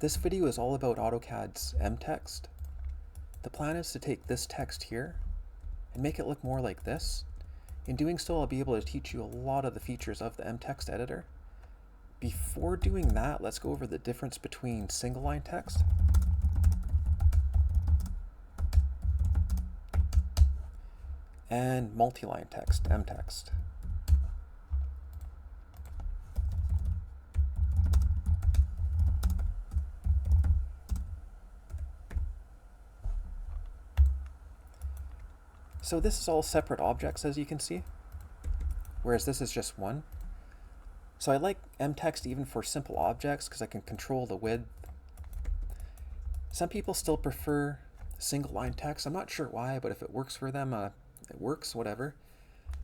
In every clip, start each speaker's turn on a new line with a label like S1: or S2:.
S1: This video is all about AutoCAD's MText. The plan is to take this text here and make it look more like this. In doing so, I'll be able to teach you a lot of the features of the MText editor. Before doing that, let's go over the difference between single line text and multi-line text, MText. So this is all separate objects, as you can see, whereas this is just one. So I like MText even for simple objects because I can control the width. Some people still prefer single line text. I'm not sure why, but if it works for them, it works, whatever.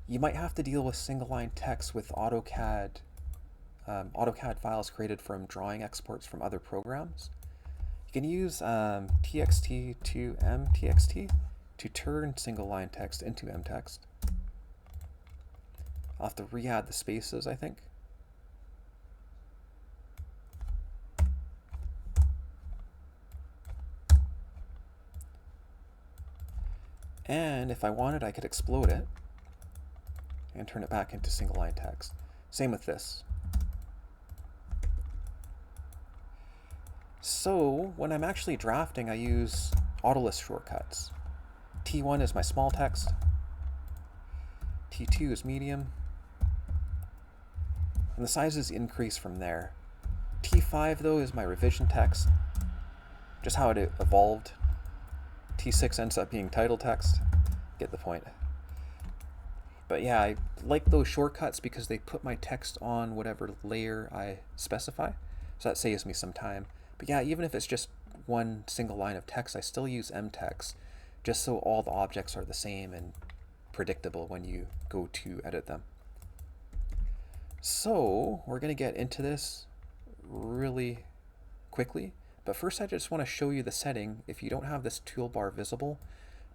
S1: You might have to deal with single line text with AutoCAD files created from drawing exports from other programs. You can use txt to MText to turn single line text into MText. I'll have to re-add the spaces, I think. And if I wanted, I could explode it and turn it back into single line text. Same with this. So when I'm actually drafting, I use Autolist shortcuts. T1 is my small text, T2 is medium, and the sizes increase from there. T5 though is my revision text, just how it evolved. T6 ends up being title text, get the point. But yeah, I like those shortcuts because they put my text on whatever layer I specify, so that saves me some time. But yeah, even if it's just one single line of text, I still use MText, just so all the objects are the same and predictable when you go to edit them. So we're going to get into this really quickly, but first I just want to show you the setting. If you don't have this toolbar visible,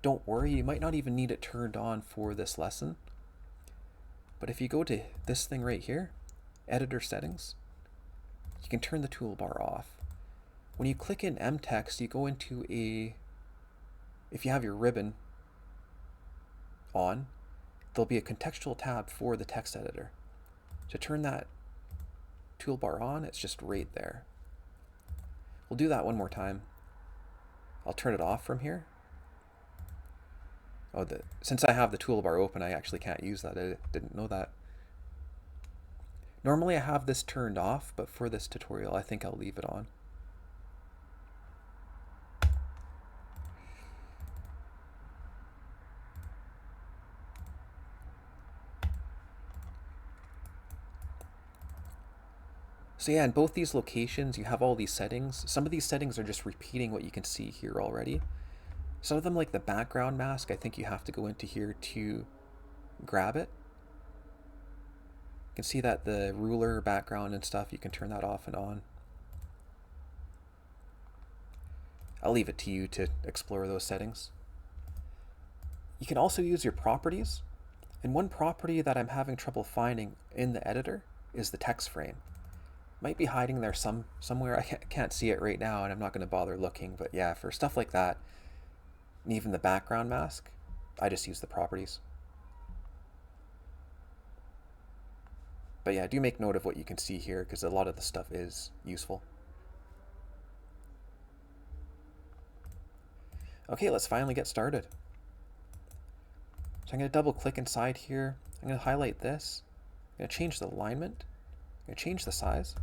S1: don't worry, you might not even need it turned on for this lesson. But if you go to this thing right here, editor settings, you can turn the toolbar off. When you click in MText, you go into if you have your ribbon on, there'll be a contextual tab for the text editor. To turn that toolbar on, it's just right there. We'll do that one more time. I'll turn it off from here. Oh, since I have the toolbar open, I actually can't use that. I didn't know that. Normally I have this turned off, but for this tutorial, I think I'll leave it on. So yeah, in both these locations, you have all these settings. Some of these settings are just repeating what you can see here already. Some of them, like the background mask, I think you have to go into here to grab it. You can see that the ruler background and stuff, you can turn that off and on. I'll leave it to you to explore those settings. You can also use your properties. And one property that I'm having trouble finding in the editor is the text frame. Might be hiding there somewhere. I can't see it right now, and I'm not going to bother looking. But yeah, for stuff like that, and even the background mask, I just use the properties. But yeah, do make note of what you can see here, because a lot of the stuff is useful. Okay, let's finally get started. So I'm going to double click inside here. I'm going to highlight this. I'm going to change the alignment. I'm going to change the size.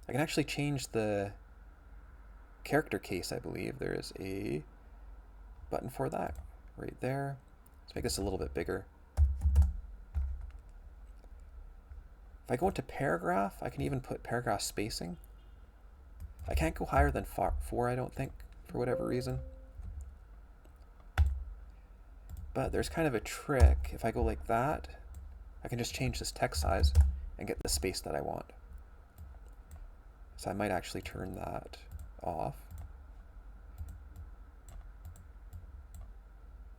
S1: I can actually change the character case, I believe. There is a button for that right there. Let's make this a little bit bigger. If I go into paragraph, I can even put paragraph spacing. I can't go higher than 4, I don't think, for whatever reason. But there's kind of a trick. If I go like that, I can just change this text size and get the space that I want. So I might actually turn that off.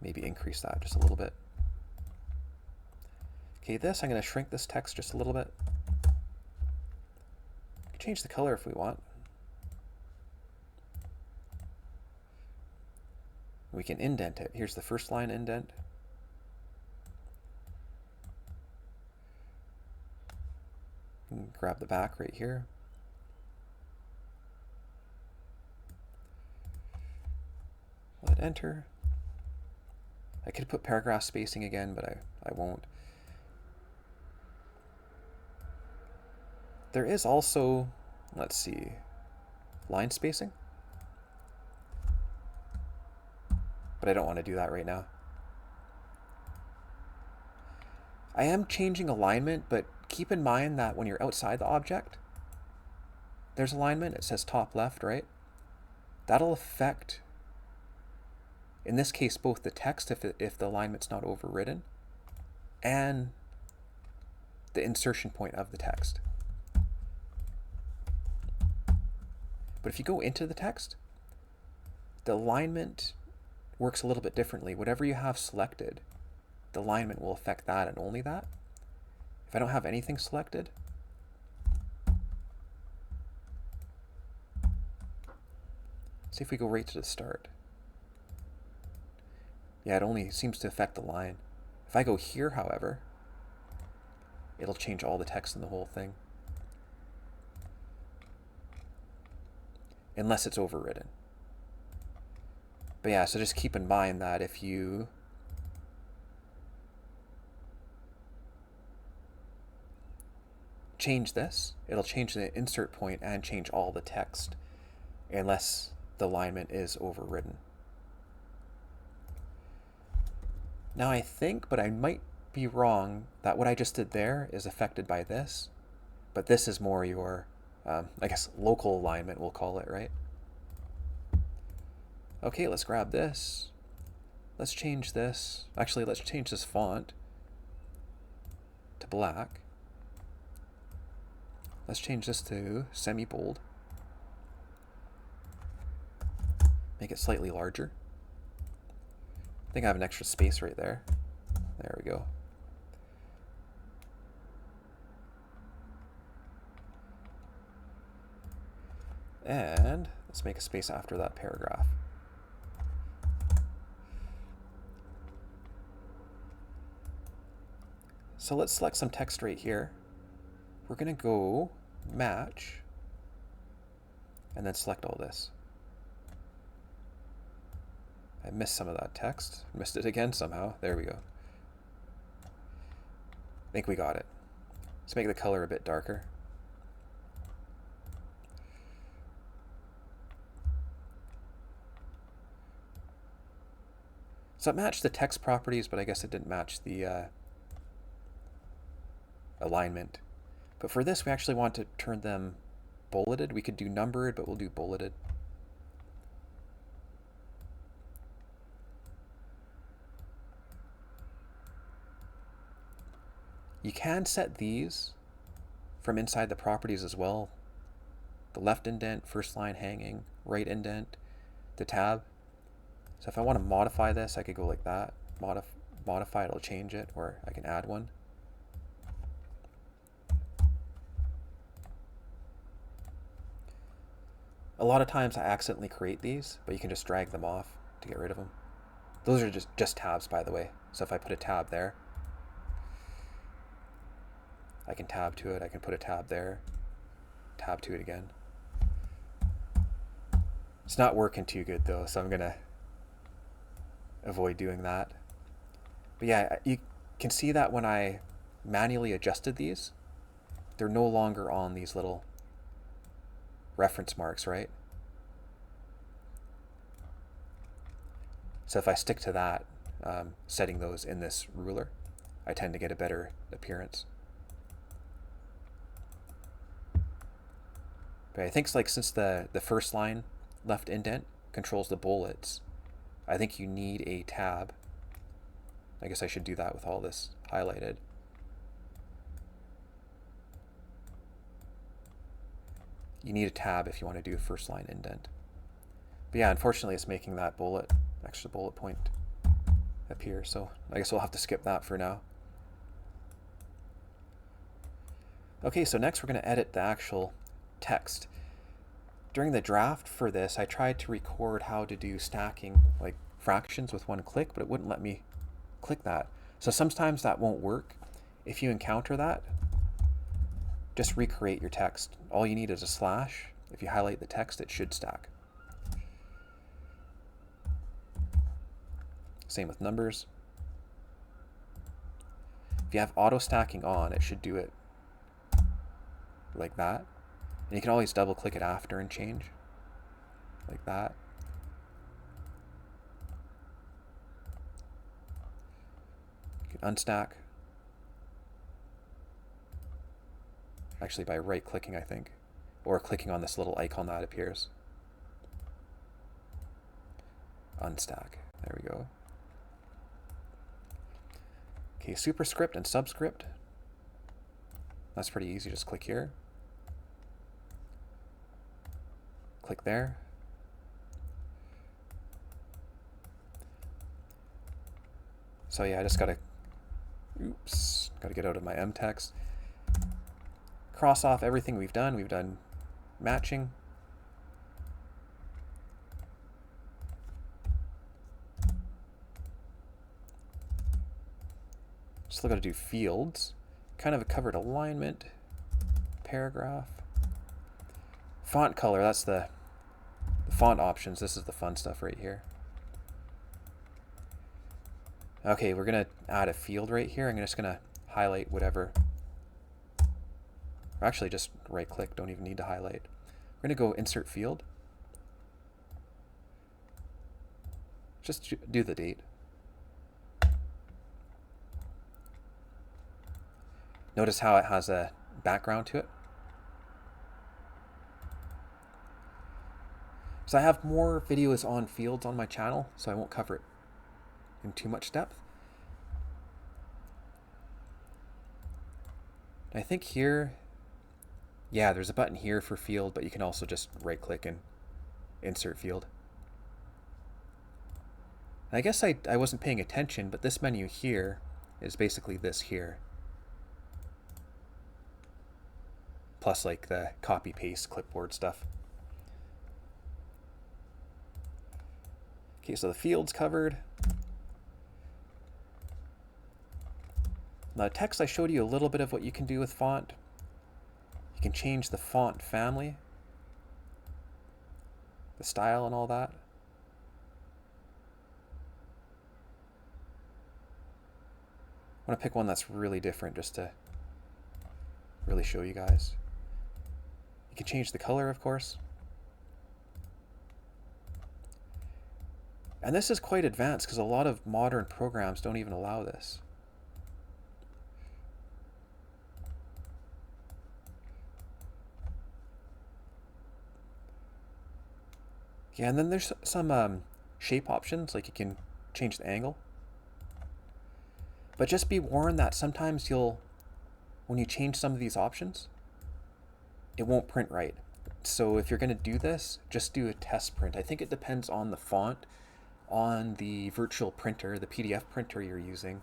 S1: Maybe increase that just a little bit. Okay, I'm going to shrink this text just a little bit. change the color if we want. We can indent it. Here's the first line indent. Grab the back right here. Let enter. I could put paragraph spacing again, but I won't. There is also, let's see, line spacing. But I don't want to do that right now. I am changing alignment, but keep in mind that when you're outside the object, there's alignment. It says top left, right? That'll affect, in this case, both the text if the alignment's not overridden and the insertion point of the text. But if you go into the text, the alignment works a little bit differently. Whatever you have selected, the alignment will affect that and only that. If I don't have anything selected, see if we go right to the start. Yeah, it only seems to affect the line. If I go here, however, it'll change all the text in the whole thing. Unless it's overridden. But yeah, so just keep in mind that if you change this, it'll change the insert point and change all the text unless the alignment is overridden. Now I think, but I might be wrong, that what I just did there is affected by this, but this is more your, I guess, local alignment, we'll call it, right? Okay, let's grab this. Let's change this. Actually, let's change this font to black. Let's change this to semi-bold. Make it slightly larger. I think I have an extra space right there. There we go. And let's make a space after that paragraph. So let's select some text right here. We're going to go match and then select all this. I missed some of that text. Missed it again somehow. There we go. I think we got it. Let's make the color a bit darker. So it matched the text properties, but I guess it didn't match the alignment. But for this, we actually want to turn them bulleted. We could do numbered, but we'll do bulleted. You can set these from inside the properties as well. The left indent, first line hanging, right indent, the tab. So if I want to modify this, I could go like that. Modify, it'll change it, or I can add one. A lot of times I accidentally create these, but you can just drag them off to get rid of them. Those are just tabs, by the way. So if I put a tab there, I can tab to it. I can put a tab there, tab to it again. It's not working too good though, so I'm gonna avoid doing that. But yeah, you can see that when I manually adjusted these, they're no longer on these little reference marks, right? So if I stick to that, setting those in this ruler, I tend to get a better appearance. But I think like since the first line left indent controls the bullets, I think you need a tab. I guess I should do that with all this highlighted. You need a tab if you want to do a first line indent. But yeah, unfortunately it's making that extra bullet point appear, so I guess we'll have to skip that for now. Okay, so next we're going to edit the actual text. During the draft for this, I tried to record how to do stacking, like fractions with one click, but it wouldn't let me click that. So sometimes that won't work. If you encounter that, just recreate your text. All you need is a slash. If you highlight the text, it should stack. Same with numbers. If you have auto stacking on, it should do it like that. And you can always double click it after and change like that. You can unstack. Actually by right clicking, I think, or clicking on this little icon that appears. Unstack, there we go. Okay, superscript and subscript. That's pretty easy, just click here. Click there. So yeah, I just gotta get out of my MText. Cross off everything we've done. We've done matching. Still got to do fields. Kind of a covered alignment. Paragraph. Font color, that's the font options. This is the fun stuff right here. Okay, we're going to add a field right here. I'm just going to highlight whatever. Or actually, just right click, don't even need to highlight. We're going to go insert field. Just do the date. Notice how it has a background to it. So I have more videos on fields on my channel, so I won't cover it in too much depth. I think here, yeah, there's a button here for field, but you can also just right click and insert field. And I guess I wasn't paying attention, but this menu here is basically this here. Plus like the copy paste clipboard stuff. Okay, so the field's covered. Now text, I showed you a little bit of what you can do with font. You can change the font family, the style and all that. I want to pick one that's really different just to really show you guys. You can change the color, of course. And this is quite advanced because a lot of modern programs don't even allow this. Yeah, and then there's some shape options, like you can change the angle. But just be warned that sometimes when you change some of these options, it won't print right. So if you're going to do this, just do a test print. I think it depends on the font, on the virtual printer, the PDF printer you're using,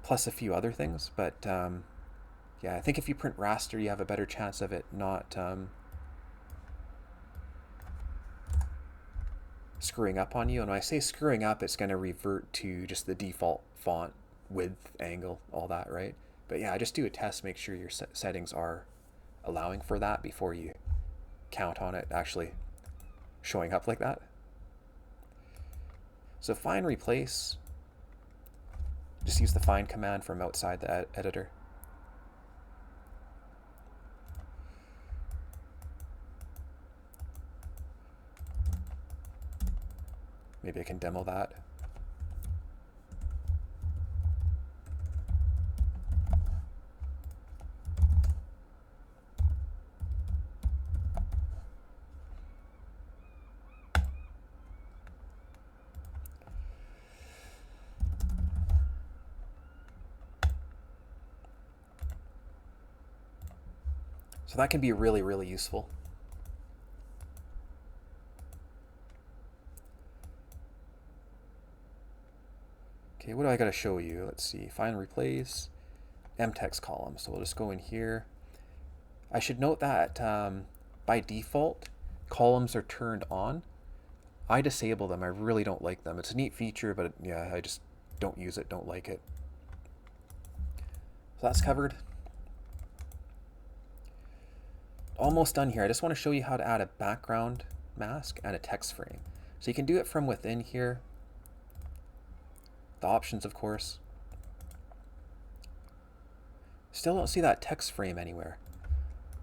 S1: plus a few other things. But yeah, I think if you print raster, you have a better chance of it not screwing up on you. And when I say screwing up, it's going to revert to just the default font, width, angle, all that, right? But yeah, just do a test, make sure your settings are allowing for that before you count on it actually showing up like that. So find replace, just use the find command from outside the editor. Maybe I can demo that. So that can be really, really useful. Okay, what do I got to show you? Let's see, find replace, MText column. So we'll just go in here. I should note that by default, columns are turned on. I disable them. I really don't like them. It's a neat feature, but yeah, I just don't use it, don't like it. So that's covered. Almost done here. I just want to show you how to add a background mask and a text frame. So you can do it from within here. The options, of course. Still don't see that text frame anywhere.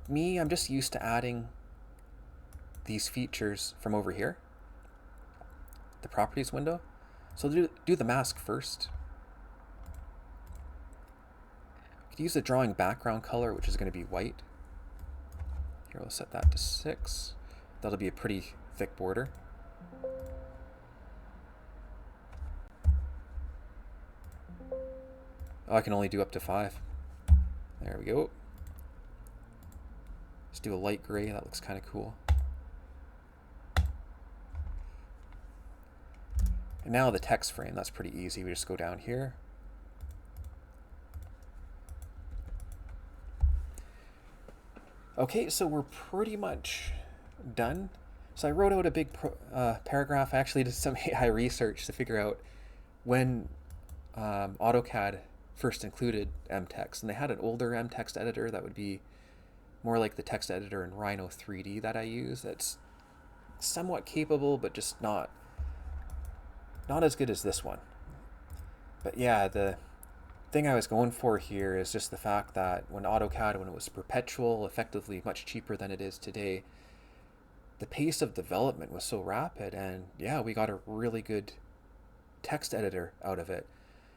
S1: Me, I'm just used to adding these features from over here, the properties window. So do the mask first. You can use the drawing background color, which is going to be white. Here, we'll set that to 6. That'll be a pretty thick border. Oh, I can only do up to 5. There we go. Let's do a light gray. That looks kind of cool. And now the text frame. That's pretty easy. We just go down here. Okay, so we're pretty much done. So I wrote out a big paragraph. I actually did some AI research to figure out when AutoCAD first included MText. And they had an older MText editor that would be more like the text editor in Rhino 3D that I use. That's somewhat capable, but just not as good as this one. But yeah, the thing I was going for here is just the fact that when AutoCAD, when it was perpetual, effectively much cheaper than it is today, the pace of development was so rapid, and yeah, we got a really good text editor out of it.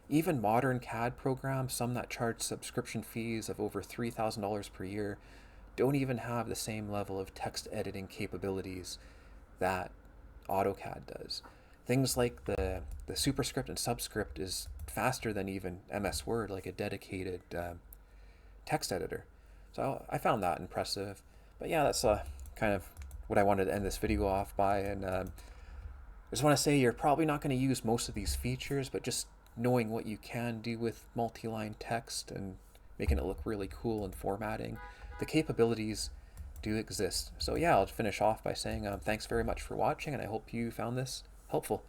S1: Even modern CAD programs, some that charge subscription fees of over $3,000 per year, don't even have the same level of text editing capabilities that AutoCAD does. Things like the superscript and subscript is faster than even MS Word, like a dedicated text editor. So I found that impressive. But yeah, that's kind of what I wanted to end this video off by. And I just want to say you're probably not going to use most of these features, but just knowing what you can do with multi-line text and making it look really cool and formatting, the capabilities do exist. So yeah, I'll finish off by saying thanks very much for watching, and I hope you found this helpful.